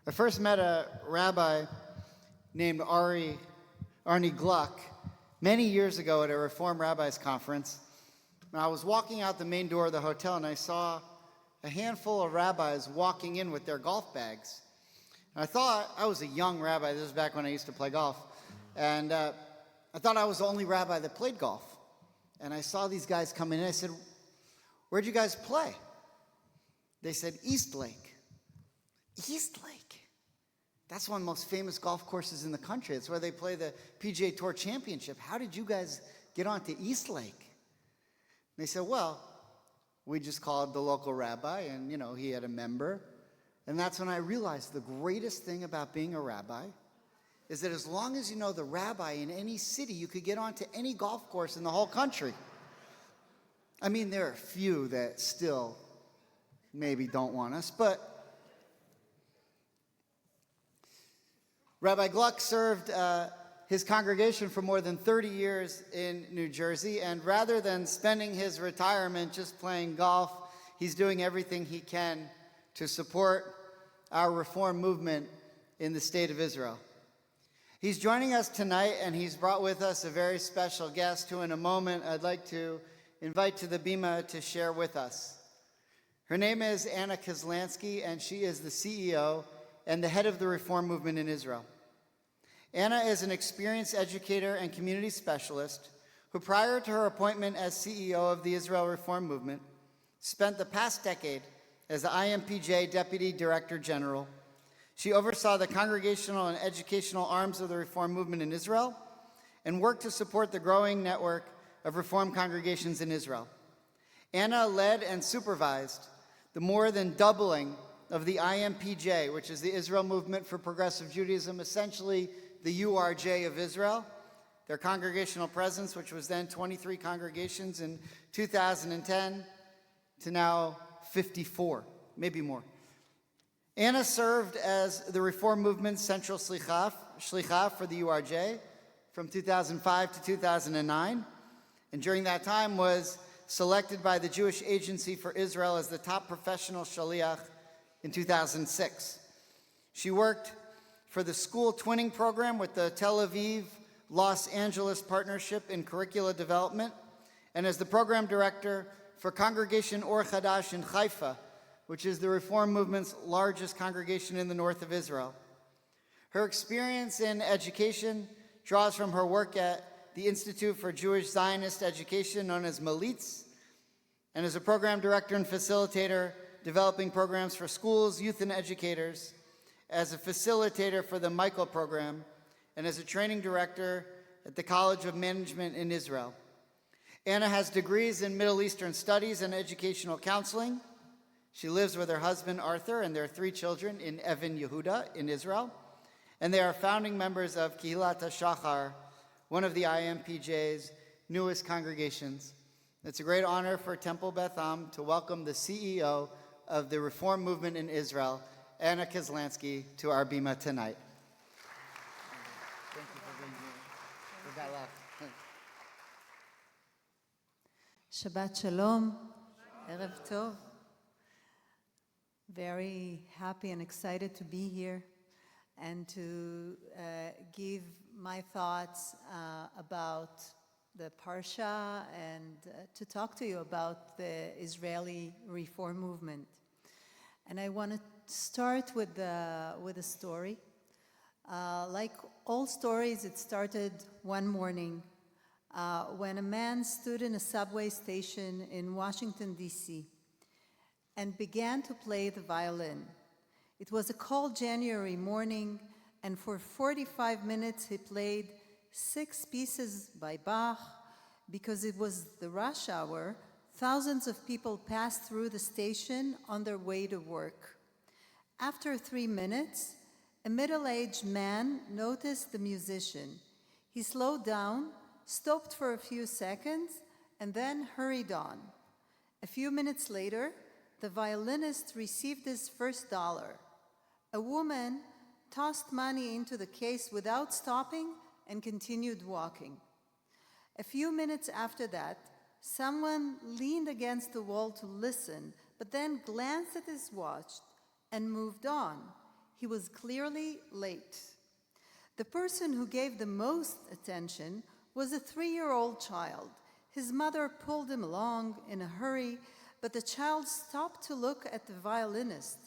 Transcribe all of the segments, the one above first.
I first met a rabbi named Arnie Gluck many years ago at a Reform Rabbis Conference. And I was walking out the main door of the hotel and I saw a handful of rabbis walking in with their golf bags. And I thought I was a young rabbi. This was back when I used to play golf. And I thought I was the only rabbi that played golf. And I saw these guys come in and I said, "Where'd you guys play?" They said, "East Lake." East Lake? That's one of the most famous golf courses in the country. It's where they play the PGA Tour Championship. How did you guys get onto East Lake? And they said, "Well, we just called the local rabbi and, he had a member." And that's when I realized the greatest thing about being a rabbi is that as long as you know the rabbi in any city, you could get onto any golf course in the whole country. I mean, there are a few that still maybe don't want us, but Rabbi Gluck served his congregation for more than 30 years in New Jersey, and rather than spending his retirement just playing golf, he's doing everything he can to support our reform movement in the state of Israel. He's joining us tonight, and he's brought with us a very special guest who in a moment I'd like to invite to the bima to share with us. Her name is Anna Kislanski, and she is the CEO and the head of the reform movement in Israel. Anna is an experienced educator and community specialist who, prior to her appointment as CEO of the Israel Reform Movement, spent the past decade as the IMPJ Deputy Director General. She oversaw the congregational and educational arms of the Reform Movement in Israel and worked to support the growing network of Reform congregations in Israel. Anna led and supervised the more than doubling of the IMPJ, which is the Israel Movement for Progressive Judaism, essentially the URJ of Israel, their congregational presence, which was then 23 congregations in 2010 to now 54, maybe more. Anna served as the Reform Movement's central shlicha for the URJ from 2005 to 2009, and during that time was selected by the Jewish Agency for Israel as the top professional shaliach in 2006. She worked for the school twinning program with the Tel Aviv-Los Angeles Partnership in Curricula Development, and as the program director for Congregation Or Chadash in Haifa, which is the Reform Movement's largest congregation in the north of Israel. Her experience in education draws from her work at the Institute for Jewish Zionist Education, known as Malitz, and as a program director and facilitator developing programs for schools, youth, and educators, as a facilitator for the Michael program, and as a training director at the College of Management in Israel. Anna has degrees in Middle Eastern Studies and Educational Counseling. She lives with her husband, Arthur, and their 3 children in Even Yehuda in Israel, and they are founding members of Kehilat HaShachar, one of the IMPJ's newest congregations. It's a great honor for Temple Beth Am to welcome the CEO of the Reform Movement in Israel, Anna Kislanski, to our bima tonight. Thank you for being here. We got left. Shabbat Shalom, Erev Tov. Very happy and excited to be here and to give my thoughts about the Parsha and to talk to you about the Israeli Reform Movement. And I want to start with a story. Like all stories, it started one morning when a man stood in a subway station in Washington, D.C. and began to play the violin. It was a cold January morning, and for 45 minutes he played 6 pieces by Bach. Because it was the rush hour, thousands of people passed through the station on their way to work. After 3 minutes, a middle-aged man noticed the musician. He slowed down, stopped for a few seconds, and then hurried on. A few minutes later, the violinist received his first dollar. A woman tossed money into the case without stopping and continued walking. A few minutes after that, someone leaned against the wall to listen, but then glanced at his watch and moved on. he was clearly late. The person who gave the most attention was a 3-year-old child. His mother pulled him along in a hurry, but the child stopped to look at the violinist.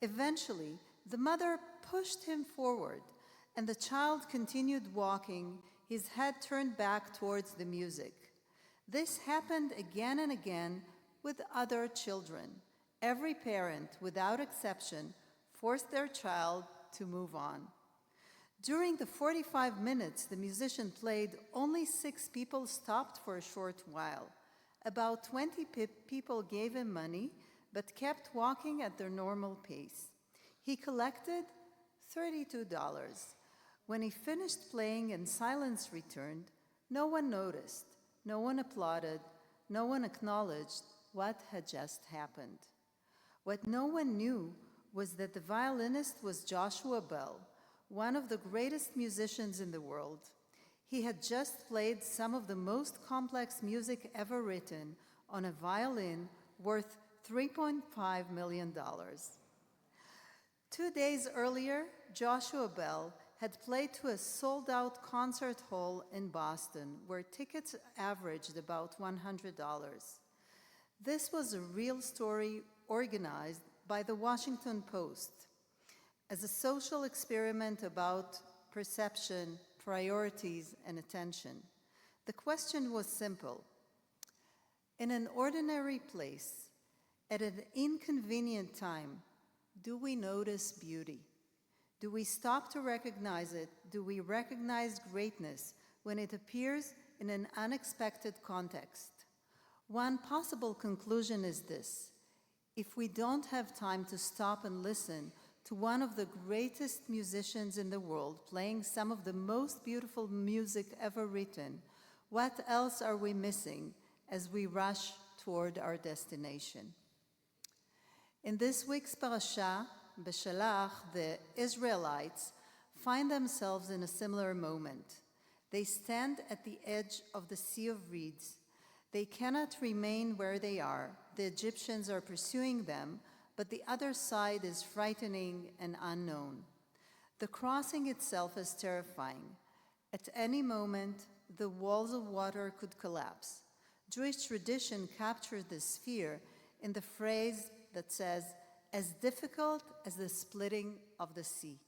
Eventually, the mother pushed him forward, and the child continued walking, his head turned back towards the music. This happened again and again with other children. Every parent, without exception, forced their child to move on. During the 45 minutes the musician played, only 6 people stopped for a short while. About 20 people gave him money, but kept walking at their normal pace. He collected $32. When he finished playing and silence returned, no one noticed, no one applauded, no one acknowledged what had just happened. What no one knew was that the violinist was Joshua Bell, one of the greatest musicians in the world. He had just played some of the most complex music ever written on a violin worth $3.5 million. 2 days earlier, Joshua Bell had played to a sold-out concert hall in Boston, where tickets averaged about $100. This was a real story organized by the Washington Post as a social experiment about perception, priorities, and attention. The question was simple. In an ordinary place, at an inconvenient time, do we notice beauty? Do we stop to recognize it? Do we recognize greatness when it appears in an unexpected context? One possible conclusion is this: if we don't have time to stop and listen to one of the greatest musicians in the world playing some of the most beautiful music ever written, what else are we missing as we rush toward our destination? In this week's parasha, Beshalach, the Israelites find themselves in a similar moment. They stand at the edge of the Sea of Reeds. They cannot remain where they are. The Egyptians are pursuing them, but the other side is frightening and unknown. The crossing itself is terrifying. At any moment, the walls of water could collapse. Jewish tradition captured this fear in the phrase that says, "as difficult as the splitting of the sea."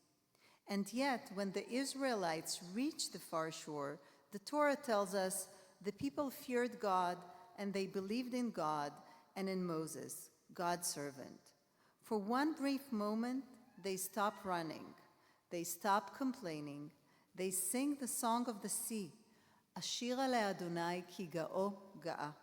And yet, when the Israelites reached the far shore, the Torah tells us the people feared God and they believed in God and in Moses, God's servant. For one brief moment, they stop running. They stop complaining. They sing the song of the sea, Ashira le'Adonai ki ga'o ga'a.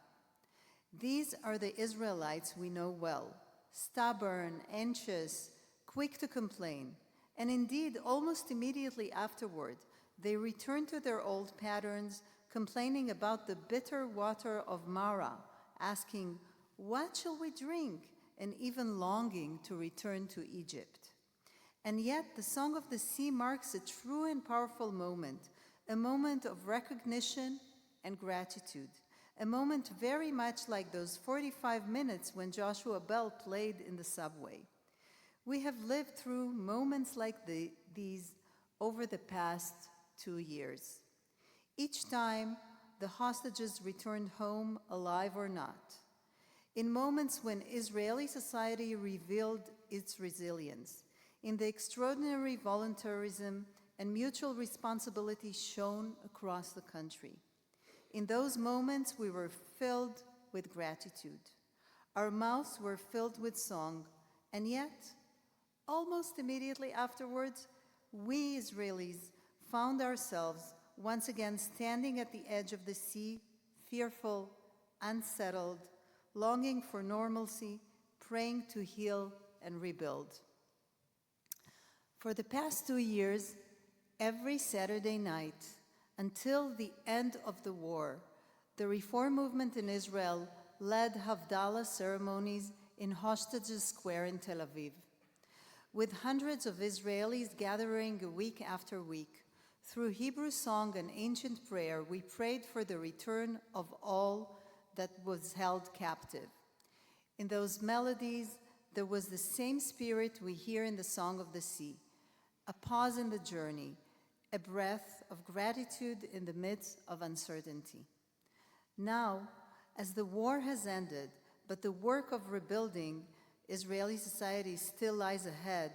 These are the Israelites we know well, stubborn, anxious, quick to complain. And indeed, almost immediately afterward, they return to their old patterns, complaining about the bitter water of Marah, asking, "What shall we drink?" and even longing to return to Egypt. And yet, the Song of the Sea marks a true and powerful moment, a moment of recognition and gratitude, a moment very much like those 45 minutes when Joshua Bell played in the subway. We have lived through moments like these over the past 2 years. Each time, the hostages returned home, alive or not. In moments when Israeli society revealed its resilience, in the extraordinary voluntarism and mutual responsibility shown across the country. In those moments, we were filled with gratitude. Our mouths were filled with song, and yet, almost immediately afterwards, we Israelis found ourselves once again standing at the edge of the sea, fearful, unsettled, longing for normalcy, praying to heal and rebuild. For the past 2 years, every Saturday night, until the end of the war, the Reform movement in Israel led Havdalah ceremonies in Hostages Square in Tel Aviv. With hundreds of Israelis gathering week after week, through Hebrew song and ancient prayer, we prayed for the return of all that was held captive. In those melodies, there was the same spirit we hear in the Song of the Sea, a pause in the journey, a breath of gratitude in the midst of uncertainty. Now, as the war has ended, but the work of rebuilding Israeli society still lies ahead,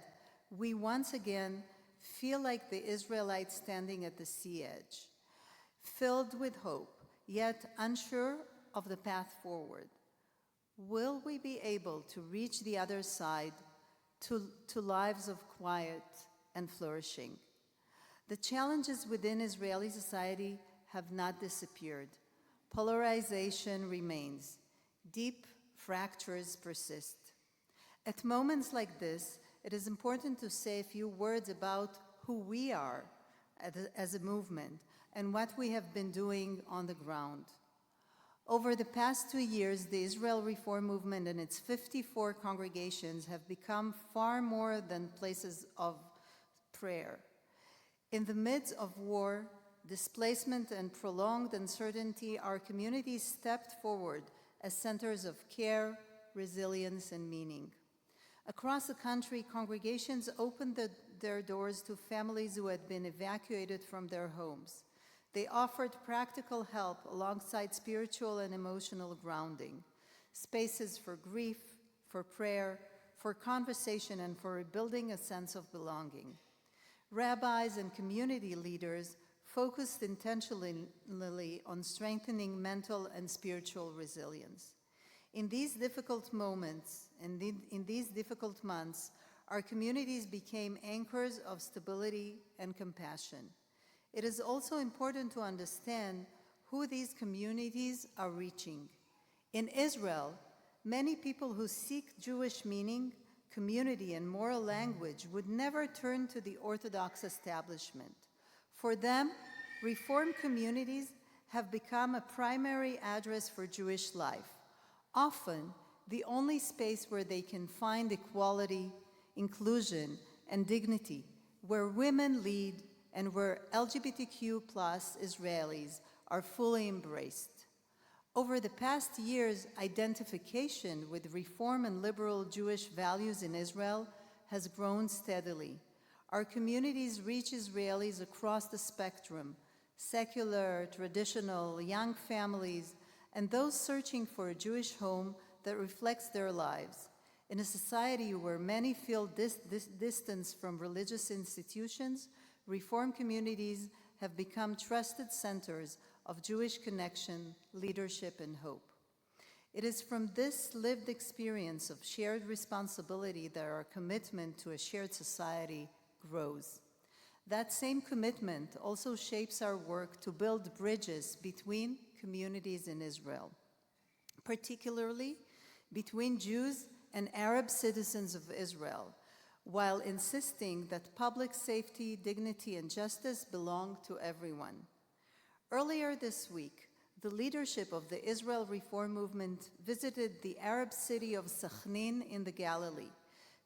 we once again feel like the Israelites standing at the sea edge, filled with hope, yet unsure of the path forward. Will we be able to reach the other side to lives of quiet and flourishing? The challenges within Israeli society have not disappeared. Polarization remains. Deep fractures persist. At moments like this, it is important to say a few words about who we are as a movement and what we have been doing on the ground. Over the past 2 years, the Israel Reform Movement and its 54 congregations have become far more than places of prayer. In the midst of war, displacement, and prolonged uncertainty, our communities stepped forward as centers of care, resilience, and meaning. Across the country, congregations opened their doors to families who had been evacuated from their homes. They offered practical help alongside spiritual and emotional grounding, spaces for grief, for prayer, for conversation, and for rebuilding a sense of belonging. Rabbis and community leaders focused intentionally on strengthening mental and spiritual resilience. In these difficult moments and in these difficult months, our communities became anchors of stability and compassion. It is also important to understand who these communities are reaching. In Israel, many people who seek Jewish meaning, community, and moral language would never turn to the Orthodox establishment. For them, Reform communities have become a primary address for Jewish life, often the only space where they can find equality, inclusion, and dignity, where women lead and where LGBTQ+ Israelis are fully embraced. Over the past years, identification with Reform and liberal Jewish values in Israel has grown steadily. Our communities reach Israelis across the spectrum, secular, traditional, young families, and those searching for a Jewish home that reflects their lives. In a society where many feel distance from religious institutions, Reform communities have become trusted centers of Jewish connection, leadership, and hope. It is from this lived experience of shared responsibility that our commitment to a shared society grows. That same commitment also shapes our work to build bridges between communities in Israel, particularly between Jews and Arab citizens of Israel, while insisting that public safety, dignity, and justice belong to everyone. Earlier this week, the leadership of the Israel Reform Movement visited the Arab city of Sachin in the Galilee,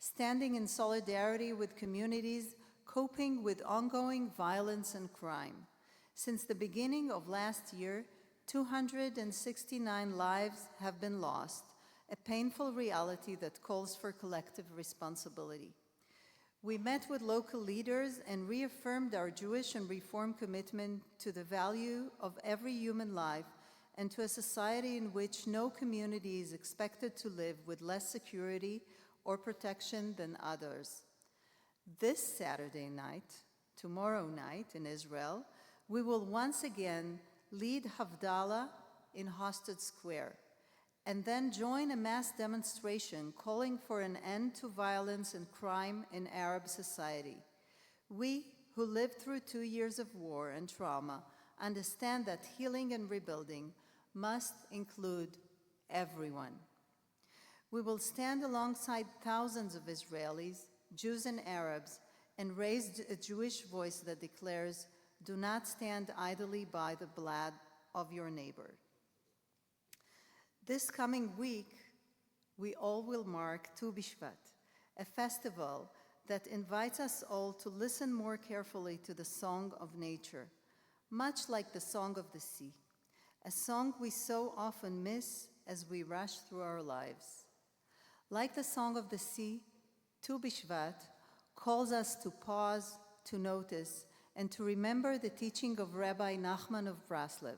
standing in solidarity with communities coping with ongoing violence and crime. Since the beginning of last year, 269 lives have been lost, a painful reality that calls for collective responsibility. We met with local leaders and reaffirmed our Jewish and Reform commitment to the value of every human life and to a society in which no community is expected to live with less security or protection than others. This Saturday night, tomorrow night in Israel, we will once again lead Havdalah in Hosted Square, and then join a mass demonstration calling for an end to violence and crime in Arab society. We, who lived through 2 years of war and trauma, understand that healing and rebuilding must include everyone. We will stand alongside thousands of Israelis, Jews and Arabs, and raise a Jewish voice that declares, "Do not stand idly by the blood of your neighbor." This coming week, we all will mark Tu B'Shvat, a festival that invites us all to listen more carefully to the song of nature, much like the song of the sea, a song we so often miss as we rush through our lives. Like the song of the sea, Tu B'Shvat calls us to pause, to notice, and to remember the teaching of Rabbi Nachman of Breslev,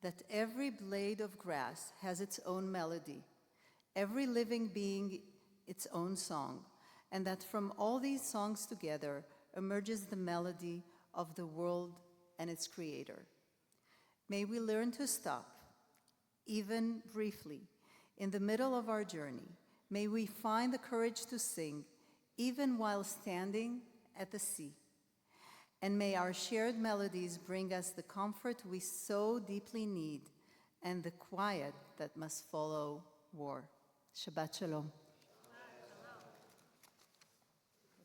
that every blade of grass has its own melody, every living being its own song, and that from all these songs together emerges the melody of the world and its creator. May we learn to stop, even briefly, in the middle of our journey. May we find the courage to sing, even while standing at the sea. And may our shared melodies bring us the comfort we so deeply need and the quiet that must follow war. Shabbat Shalom.